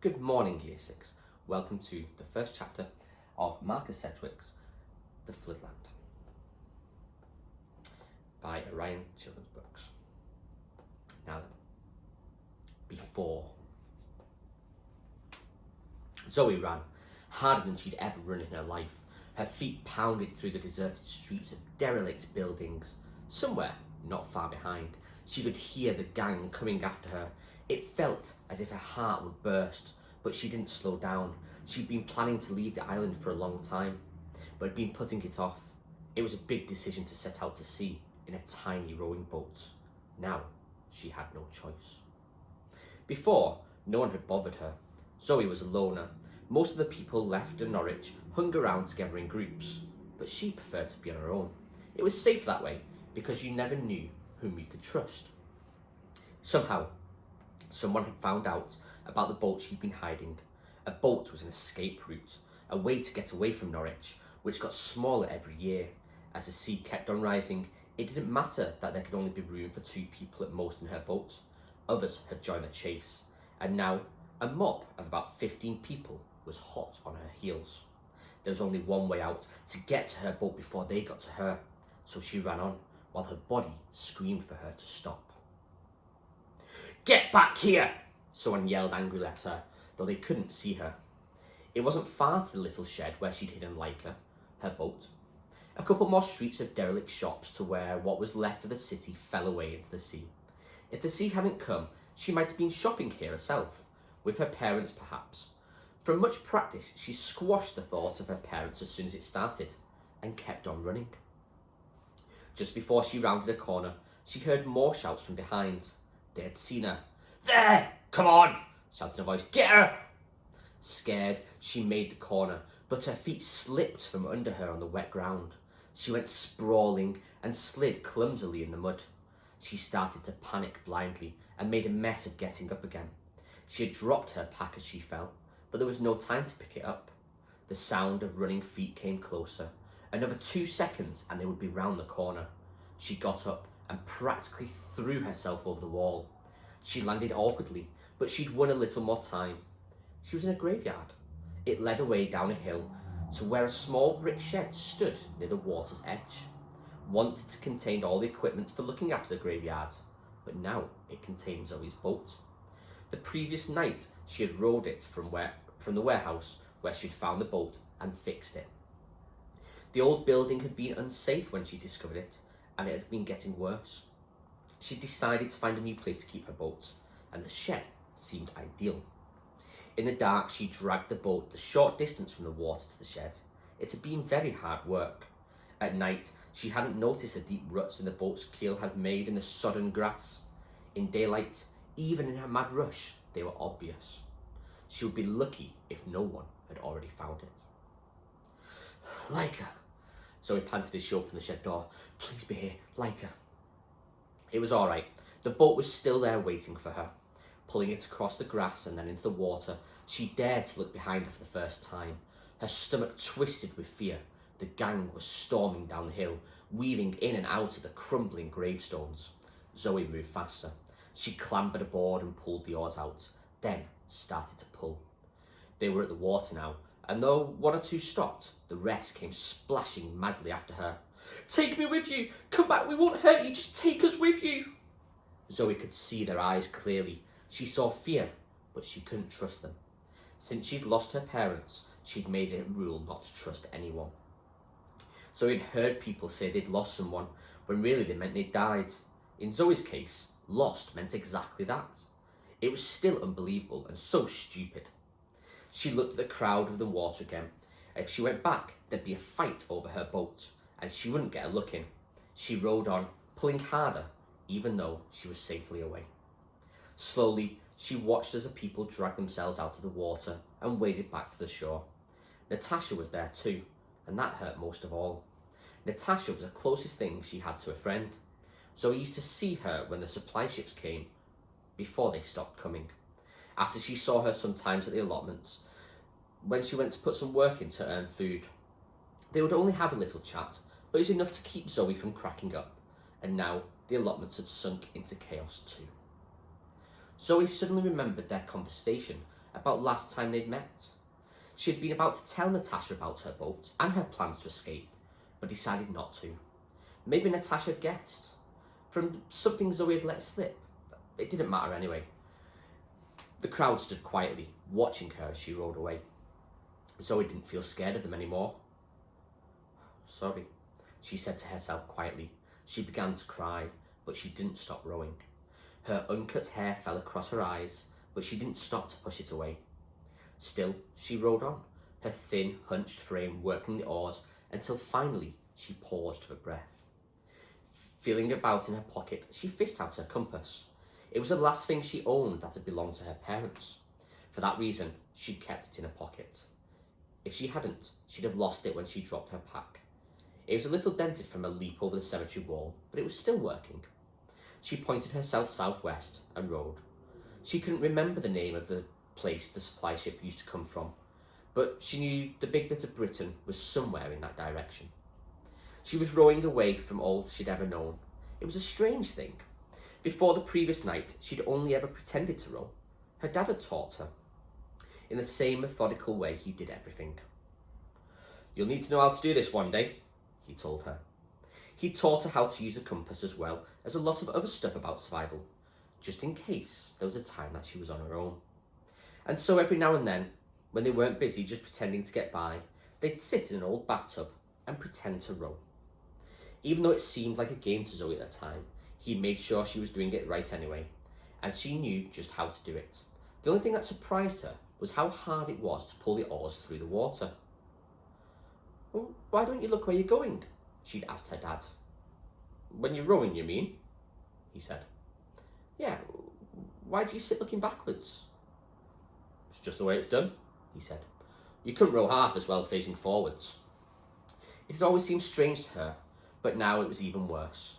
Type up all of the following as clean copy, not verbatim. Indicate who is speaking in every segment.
Speaker 1: Good morning, Year 6. Welcome to the first chapter of Marcus Sedgwick's The Floodland by Orion Children's Books. Now then, before. Zoe ran harder than she'd ever run in her life. Her feet pounded through the deserted streets of derelict buildings. Somewhere, not far behind, she could hear the gang coming after her. It felt as if her heart would burst, but she didn't slow down. She'd been planning to leave the island for a long time, but had been putting it off. It was a big decision to set out to sea in a tiny rowing boat. Now, she had no choice. Before, no one had bothered her. Zoe was a loner. Most of the people left in Norwich hung around together in groups, but she preferred to be on her own. It was safe that way, because you never knew whom you could trust. Somehow, someone had found out about the boat she'd been hiding. A boat was an escape route, a way to get away from Norwich, which got smaller every year. As the sea kept on rising, it didn't matter that there could only be room for 2 people at most in her boat. Others had joined the chase, and now a mob of about 15 people was hot on her heels. There was only one way out, to get to her boat before they got to her, so she ran on, while her body screamed for her to stop. "Get back here!" someone yelled angrily at her, though they couldn't see her. It wasn't far to the little shed where she'd hidden Leica, her boat. A couple more streets of derelict shops to where what was left of the city fell away into the sea. If the sea hadn't come, she might have been shopping here herself, with her parents perhaps. From much practice, she squashed the thought of her parents as soon as it started, and kept on running. Just before she rounded a corner, she heard more shouts from behind. They had seen her. "There! Come on!" shouted a voice. "Get her!" Scared, she made the corner, but her feet slipped from under her on the wet ground. She went sprawling and slid clumsily in the mud. She started to panic blindly and made a mess of getting up again. She had dropped her pack as she fell, but there was no time to pick it up. The sound of running feet came closer. Another 2 seconds and they would be round the corner. She got up and practically threw herself over the wall. She landed awkwardly, but she'd won a little more time. She was in a graveyard. It led away down a hill to where a small brick shed stood near the water's edge. Once it contained all the equipment for looking after the graveyard, but now it contained Zoe's boat. The previous night she had rowed it from the warehouse where she'd found the boat and fixed it. The old building had been unsafe when she discovered it, and it had been getting worse. She decided to find a new place to keep her boat, and the shed seemed ideal. In the dark, she dragged the boat the short distance from the water to the shed. It had been very hard work. At night, she hadn't noticed the deep ruts in the boat's keel had made in the sodden grass. In daylight, even in her mad rush, they were obvious. She would be lucky if no one had already found it. "Leica!" Zoe panted as she opened the shed door. "Please be here, Leica." It was all right. The boat was still there waiting for her. Pulling it across the grass and then into the water, she dared to look behind her for the first time. Her stomach twisted with fear. The gang was storming down the hill, weaving in and out of the crumbling gravestones. Zoe moved faster. She clambered aboard and pulled the oars out, then started to pull. They were at the water now, and though 1 or 2 stopped, the rest came splashing madly after her. "Take me with you! Come back, we won't hurt you, just take us with you!" Zoe could see their eyes clearly. She saw fear, but she couldn't trust them. Since she'd lost her parents, she'd made it a rule not to trust anyone. Zoe had heard people say they'd lost someone, when really they meant they'd died. In Zoe's case, lost meant exactly that. It was still unbelievable and so stupid. She looked at the crowd of the water again. If she went back, there'd be a fight over her boat, and she wouldn't get a look in. She rowed on, pulling harder, even though she was safely away. Slowly, she watched as the people dragged themselves out of the water and waded back to the shore. Natasha was there too, and that hurt most of all. Natasha was the closest thing she had to a friend. Zoe used to see her when the supply ships came, before they stopped coming. After she saw her sometimes at the allotments, when she went to put some work in to earn food. They would only have a little chat, but it was enough to keep Zoe from cracking up, and now the allotments had sunk into chaos too. Zoe suddenly remembered their conversation about last time they'd met. She had been about to tell Natasha about her boat and her plans to escape, but decided not to. Maybe Natasha had guessed. From something Zoe had let slip. It didn't matter anyway. The crowd stood quietly, watching her as she rowed away. Zoe didn't feel scared of them anymore. Sorry, she said to herself quietly. She began to cry, but she didn't stop rowing. Her uncut hair fell across her eyes, but she didn't stop to push it away. Still, she rowed on, her thin, hunched frame working the oars until finally she paused for breath. Feeling about in her pocket, she fished out her compass. It was the last thing she owned that had belonged to her parents. For that reason, she'd kept it in her pocket. If she hadn't, she'd have lost it when she dropped her pack. It was a little dented from a leap over the cemetery wall, but it was still working. She pointed herself southwest and rowed. She couldn't remember the name of the place the supply ship used to come from, but she knew the big bit of Britain was somewhere in that direction. She was rowing away from all she'd ever known. It was a strange thing. Before the previous night, she'd only ever pretended to row. Her dad had taught her. In the same methodical way he did everything. "You'll need to know how to do this one day," he told her. He taught her how to use a compass as well as a lot of other stuff about survival, just in case there was a time that she was on her own. And so every now and then, when they weren't busy just pretending to get by, they'd sit in an old bathtub and pretend to row. Even though it seemed like a game to Zoe at the time, he made sure she was doing it right anyway, and she knew just how to do it. The only thing that surprised her was how hard it was to pull the oars through the water. "Well, why don't you look where you're going?" she'd asked her dad. "When you're rowing, you mean?" he said. "Yeah, why do you sit looking backwards?" "It's just the way it's done," he said. "You couldn't row half as well facing forwards." It had always seemed strange to her, but now it was even worse.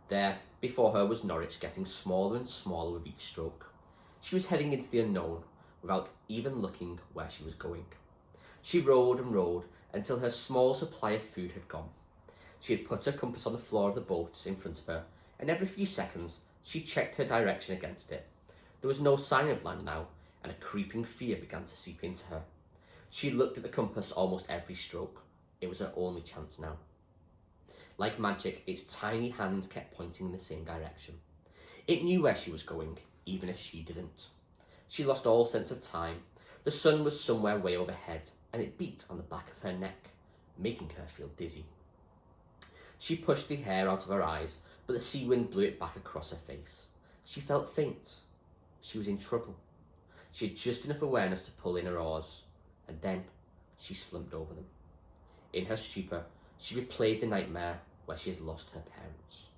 Speaker 1: There, before her, was Norwich getting smaller and smaller with each stroke. She was heading into the unknown without even looking where she was going. She rowed and rowed until her small supply of food had gone. She had put her compass on the floor of the boat in front of her, and every few seconds she checked her direction against it. There was no sign of land now, and a creeping fear began to seep into her. She looked at the compass almost every stroke. It was her only chance now. Like magic, its tiny hand kept pointing in the same direction. It knew where she was going, even if she didn't. She lost all sense of time. The sun was somewhere way overhead, and it beat on the back of her neck, making her feel dizzy. She pushed the hair out of her eyes, but the sea wind blew it back across her face. She felt faint. She was in trouble. She had just enough awareness to pull in her oars, and then she slumped over them. In her stupor, she replayed the nightmare where she had lost her parents.